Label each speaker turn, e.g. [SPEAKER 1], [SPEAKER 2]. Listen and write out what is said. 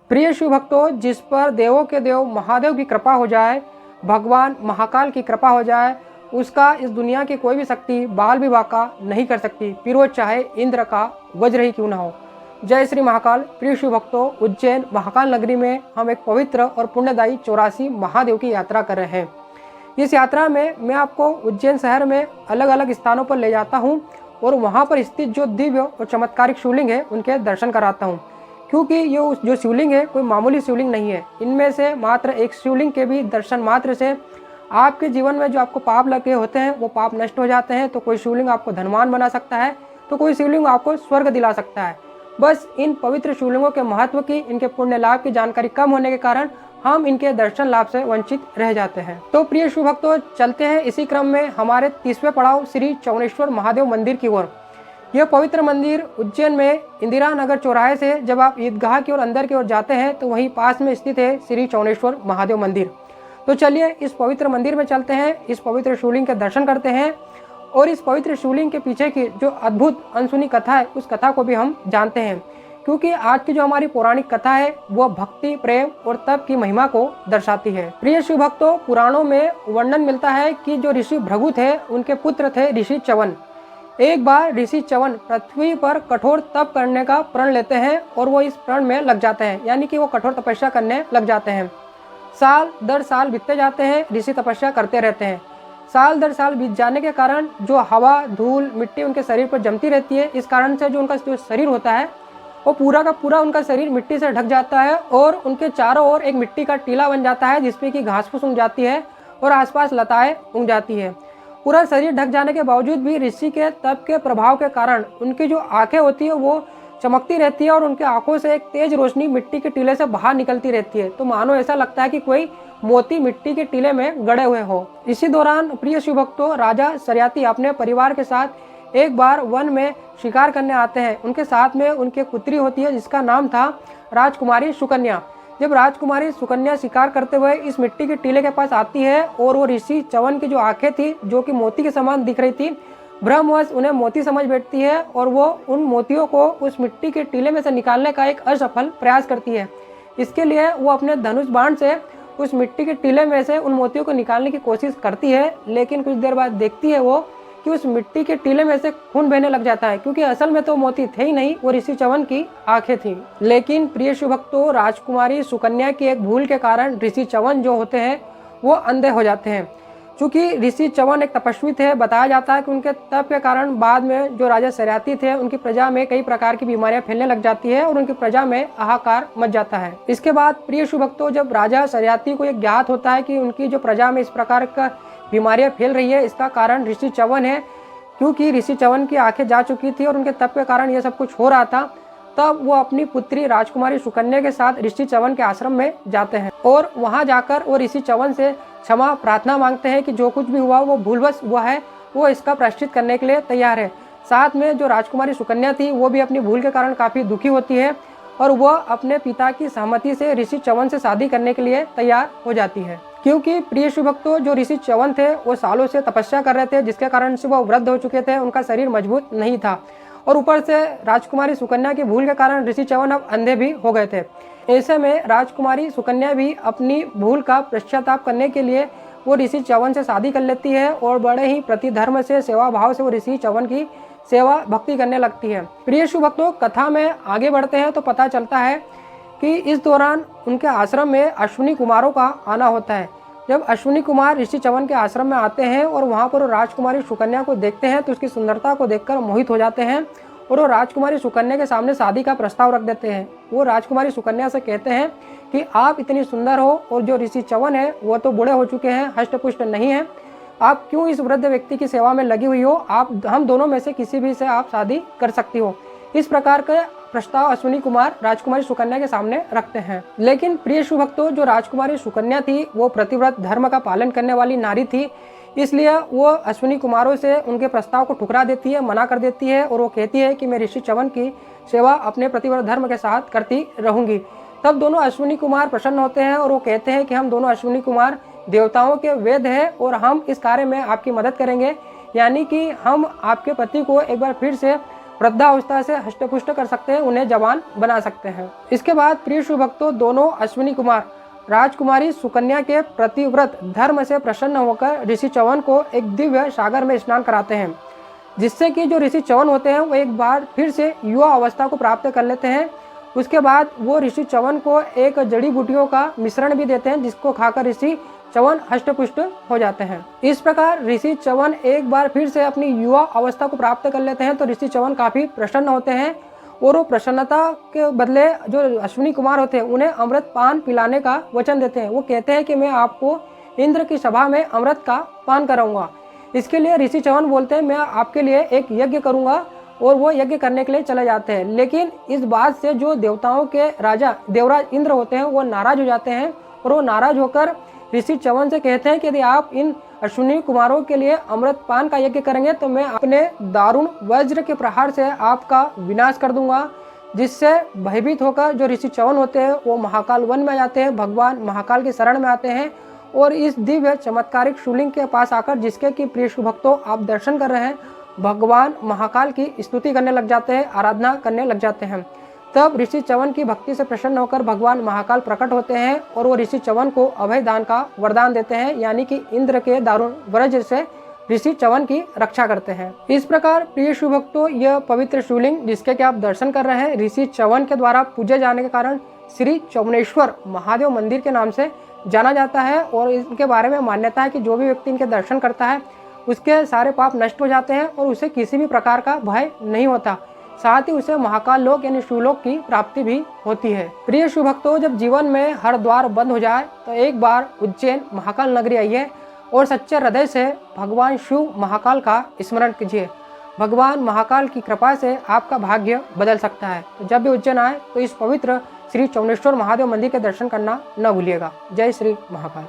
[SPEAKER 1] प्रिय शिव भक्तों, जिस पर देवों के देव महादेव की कृपा हो जाए, भगवान महाकाल की कृपा हो जाए, उसका इस दुनिया की कोई भी शक्ति बाल भी बाका नहीं कर सकती, फिर वो चाहे इंद्र का वज्र ही क्यों ना हो। जय श्री महाकाल। प्रिय शिव भक्तों, उज्जैन महाकाल नगरी में हम एक पवित्र और पुण्यदायी 84 महादेव की यात्रा कर रहे हैं। इस यात्रा में मैं आपको उज्जैन शहर में अलग अलग स्थानों पर ले जाता हूँ और वहाँ पर स्थित जो दिव्य और चमत्कारिक शिवलिंग है उनके दर्शन कराता हूँ, क्योंकि ये जो शिवलिंग है कोई मामूली शिवलिंग नहीं है। इनमें से मात्र एक शिवलिंग के भी दर्शन मात्र से आपके जीवन में जो आपको पाप लगे होते हैं वो पाप नष्ट हो जाते हैं। तो कोई शिवलिंग आपको धनवान बना सकता है, तो कोई शिवलिंग आपको स्वर्ग दिला सकता है। बस इन पवित्र शिवलिंगों के महत्व की, इनके पुण्य लाभ की जानकारी कम होने के कारण हम इनके दर्शन लाभ से वंचित रह जाते हैं। तो प्रिय शिव भक्तों, चलते हैं इसी क्रम में हमारे 30वें पड़ाव श्री चौनेश्वर महादेव मंदिर की ओर। यह पवित्र मंदिर उज्जैन में इंदिरा नगर चौराहे से जब आप ईदगाह की ओर अंदर की ओर जाते हैं तो वहीं पास में स्थित है श्री चौनेश्वर महादेव मंदिर। तो चलिए इस पवित्र मंदिर में चलते हैं, इस पवित्र शिवलिंग के दर्शन करते हैं और इस पवित्र शिवलिंग के पीछे की जो अद्भुत अनसुनी कथा है उस कथा को भी हम जानते हैं, क्योंकि आज की जो हमारी पौराणिक कथा है वो भक्ति, प्रेम और तप की महिमा को दर्शाती है। प्रिय शिव भक्तों, पुराणों में वर्णन मिलता है कि जो ऋषि भृगु थे उनके पुत्र थे ऋषि च्यवन। एक बार ऋषि च्यवन पृथ्वी पर कठोर तप करने का प्रण लेते हैं और वो इस प्रण में लग जाते हैं, यानी कि वो कठोर तपस्या करने लग जाते हैं। साल दर साल बीतते जाते हैं, ऋषि तपस्या करते रहते हैं। साल दर साल बीत जाने के कारण जो हवा, धूल, मिट्टी उनके शरीर पर जमती रहती है, इस कारण से जो उनका जो शरीर होता है वो पूरा का पूरा उनका शरीर मिट्टी से ढक जाता है और उनके चारों ओर एक मिट्टी का टीला बन जाता है जिसपे की घास फूस उग जाती है और आसपास लताएं उग जाती है। पूरा शरीर ढक जाने के बावजूद भी ऋषि के तप के प्रभाव के कारण उनकी जो आंखें होती है वो चमकती रहती है और उनके आंखों से एक तेज रोशनी मिट्टी के टीले से बाहर निकलती रहती है। तो मानो ऐसा लगता है कि कोई मोती मिट्टी के टीले में गड़े हुए हो। इसी दौरान प्रिय शिव भक्तों, राजा सरियाती अपने परिवार के साथ एक बार वन में शिकार करने आते हैं। उनके साथ में उनकी पुत्री होती है जिसका नाम था राजकुमारी सुकन्या। जब राजकुमारी सुकन्या शिकार करते हुए इस मिट्टी के टीले के पास आती है और वो ऋषि च्यवन की जो आंखें थी जो कि मोती के समान दिख रही थी, भ्रमवश उन्हें मोती समझ बैठती है और वो उन मोतियों को उस मिट्टी के टीले में से निकालने का एक असफल प्रयास करती है। इसके लिए वो अपने धनुष बाण से उस मिट्टी के टीले में से उन मोतियों को निकालने की कोशिश करती है, लेकिन कुछ देर बाद देखती है वो कि उस मिट्टी के टीले में से खून बहने लग जाता है, क्योंकि असल में तो मोती थे ही नहीं, वो ऋषि च्यवन की आंखें थी। लेकिन प्रिय शिव भक्तों, राजकुमारी सुकन्या की एक भूल के कारण ऋषि च्यवन जो होते हैं वो अंधे हो जाते हैं। चूंकि ऋषि च्यवन एक तपस्वी थे, बताया जाता है कि उनके तप के कारण बाद में जो राजा सरियाती थे उनकी प्रजा में कई प्रकार की बीमारियां फैलने लग जाती है और उनकी प्रजा में हाहाकार मच जाता है। इसके बाद प्रिय शिव भक्तों, जब राजा सरियाती को एक ज्ञात होता है कि उनकी जो प्रजा में इस प्रकार का बीमारियां फैल रही है, इसका कारण ऋषि च्यवन है, क्योंकि ऋषि च्यवन की आंखें जा चुकी थी और उनके तप के कारण यह सब कुछ हो रहा था, तब वो अपनी पुत्री राजकुमारी सुकन्या के साथ ऋषि च्यवन के आश्रम में जाते हैं और वहां जाकर वो ऋषि च्यवन से क्षमा प्रार्थना मांगते हैं कि जो कुछ भी हुआ वो भूलवश हुआ है, वो इसका प्रायश्चित करने के लिए तैयार है। साथ में जो राजकुमारी सुकन्या थी वो भी अपनी भूल के कारण काफी दुखी होती है और वह अपने पिता की सहमति से ऋषि च्यवन से शादी करने के लिए तैयार हो जाती है। क्योंकि प्रिय शिव भक्तों, जो ऋषि च्यवन थे वो सालों से तपस्या कर रहे थे, जिसके कारण से वो वृद्ध हो चुके थे, उनका शरीर मजबूत नहीं था और ऊपर से राजकुमारी सुकन्या की भूल के कारण ऋषि च्यवन अब अंधे भी हो गए थे। ऐसे में राजकुमारी सुकन्या भी अपनी भूल का पश्चाताप करने के लिए वो ऋषि च्यवन से शादी कर लेती है और बड़े ही प्रतिधर्म से, सेवा भाव से वो ऋषि च्यवन की सेवा भक्ति करने लगती है। प्रिय शिव भक्तों, कथा में आगे बढ़ते हैं तो पता चलता है कि इस दौरान उनके आश्रम में अश्विनी कुमारों का आना होता है। जब अश्विनी कुमार ऋषि च्यवन के आश्रम में आते हैं और वहाँ पर राजकुमारी सुकन्या को देखते हैं तो उसकी सुंदरता को देखकर मोहित हो जाते हैं और वो राजकुमारी सुकन्या के सामने शादी का प्रस्ताव रख देते हैं। वो राजकुमारी सुकन्या से कहते हैं कि आप इतनी सुंदर हो और जो ऋषि च्यवन है वो तो बूढ़े हो चुके हैं, हष्टपुष्ट नहीं है, आप क्यों इस वृद्ध व्यक्ति की सेवा में लगी हुई हो, आप हम दोनों में से किसी भी से आप शादी कर सकती हो। इस प्रकार का प्रस्ताव अश्विनी कुमार राजकुमारी सुकन्या के सामने रखते हैं। लेकिन प्रिय शिव भक्तों, जो राजकुमारी सुकन्या थी वो प्रतिव्रत धर्म का पालन करने वाली नारी थी, इसलिए वो अश्विनी कुमारों से उनके प्रस्ताव को ठुकरा देती है, मना कर देती है और वो कहती है कि मैं ऋषि च्यवन की सेवा अपने प्रतिव्रत धर्म के साथ करती रहूंगी। तब दोनों अश्विनी कुमार प्रसन्न होते हैं और वो कहते हैं कि हम दोनों अश्विनी कुमार देवताओं के वेद हैं और हम इस कार्य में आपकी मदद करेंगे, यानी कि हम आपके पति को एक बार फिर से वृद्धावस्था से हष्टपुष्ट कर सकते हैं, उन्हें जवान बना सकते हैं। इसके बाद प्रिय शिव भक्तों, दोनों अश्विनी कुमार राजकुमारी सुकन्या के प्रतिव्रत धर्म से प्रसन्न होकर ऋषि च्यवन को एक दिव्य सागर में स्नान कराते हैं, जिससे कि जो ऋषि च्यवन होते हैं वो एक बार फिर से युवा अवस्था को प्राप्त कर लेते हैं। उसके बाद वो ऋषि च्यवन को एक जड़ी बूटियों का मिश्रण भी देते हैं, जिसको खाकर ऋषि च्यवन हष्टपुष्ट हो जाते हैं। इस प्रकार ऋषि च्यवन एक बार फिर से अपनी युवा अवस्था को प्राप्त कर लेते हैं, तो ऋषि च्यवन काफी प्रसन्न होते हैं और वो प्रसन्नता के बदले जो अश्विनी कुमार होते हैं उन्हें अमृत पान पिलाने का वचन देते हैं। वो कहते हैं कि मैं आपको इंद्र की सभा में अमृत का पान कराऊंगा। इसके लिए ऋषि च्यवन बोलते हैं मैं आपके लिए एक यज्ञ करूंगा, और वो यज्ञ करने के लिए चले जाते हैं। लेकिन इस बात से जो देवताओं के राजा देवराज इंद्र होते हैं वो नाराज हो जाते हैं, और वो नाराज होकर ऋषि च्यवन से कहते हैं कि यदि आप इन अश्विनी कुमारों के लिए अमृत पान का यज्ञ करेंगे तो मैं अपने दारुण वज्र के प्रहार से आपका विनाश कर दूंगा। जिससे भयभीत होकर जो ऋषि च्यवन होते हैं वो महाकाल वन में जाते हैं, भगवान महाकाल की शरण में आते हैं और इस दिव्य चमत्कारिक शिवलिंग के पास आकर, जिसके कि प्रिय भक्तों आप दर्शन कर रहे हैं, भगवान महाकाल की स्तुति करने लग जाते हैं, आराधना करने लग जाते हैं। तब ऋषि च्यवन की भक्ति से प्रसन्न होकर भगवान महाकाल प्रकट होते हैं और वो ऋषि च्यवन को अभय दान का वरदान देते हैं, यानी कि इंद्र के दारुण वज्र से ऋषि च्यवन की रक्षा करते हैं। इस प्रकार प्रिय शिव भक्तों, यह पवित्र शिवलिंग जिसके कि आप दर्शन कर रहे हैं ऋषि च्यवन के द्वारा पूजे जाने के कारण श्री च्यवनेश्वर महादेव मंदिर के नाम से जाना जाता है। और इनके बारे में मान्यता है कि जो भी व्यक्ति इनके दर्शन करता है उसके सारे पाप नष्ट हो जाते हैं और उसे किसी भी प्रकार का भय नहीं होता, साथ ही उसे महाकाल लोक यानी शिवलोक की प्राप्ति भी होती है। प्रिय शिव भक्तों, जब जीवन में हर द्वार बंद हो जाए तो एक बार उज्जैन महाकाल नगरी आइए और सच्चे हृदय से भगवान शिव महाकाल का स्मरण कीजिए। भगवान महाकाल की कृपा से आपका भाग्य बदल सकता है। तो जब भी उज्जैन आए तो इस पवित्र श्री च्यवनेश्वर महादेव मंदिर के दर्शन करना न भूलिएगा। जय श्री महाकाल।